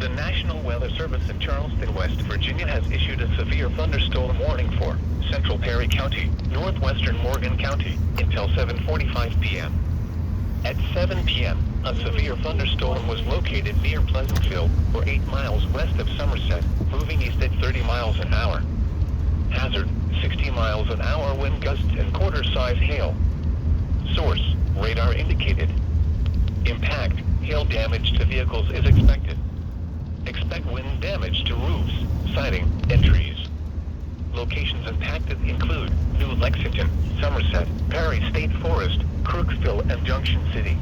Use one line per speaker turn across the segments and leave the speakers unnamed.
The National Weather Service in Charleston, West Virginia has issued a severe thunderstorm warning for central Perry County, northwestern Morgan County, until 7:45 p.m. At 7 p.m., a severe thunderstorm was located near Pleasantville, or 8 miles west of Somerset, moving east at 30 miles an hour. Hazard, 60 miles an hour wind gusts and quarter-size hail. Source, radar indicated. Impact, hail damage to vehicles is expected. Expect wind damage to roofs, siding, and trees. Locations impacted include New Lexington, Somerset, Perry State Forest, Crooksville, and Junction City.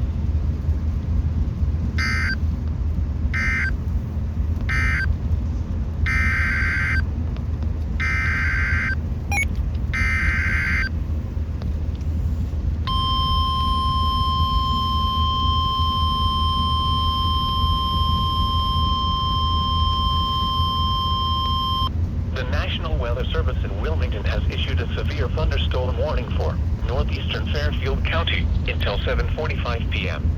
The National Weather Service in Wilmington has issued a severe thunderstorm warning for northeastern Fairfield County until 7:45 p.m.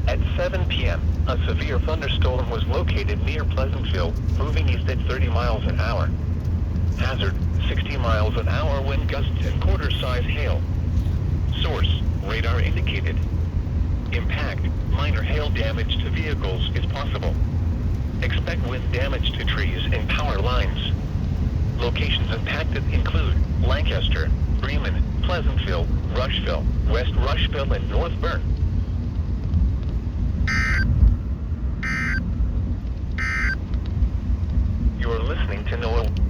At 7 p.m., a severe thunderstorm was located near Pleasantville, moving east at 30 miles an hour. Hazard, 60 miles an hour wind gusts and quarter-size hail. Source, radar indicated. Impact, minor hail damage to vehicles is possible. Expect wind damage to trees and power lines. Locations impacted include Lancaster, Bremen, Pleasantville, Rushville, West Rushville, and North Bern. You're listening to NOAA.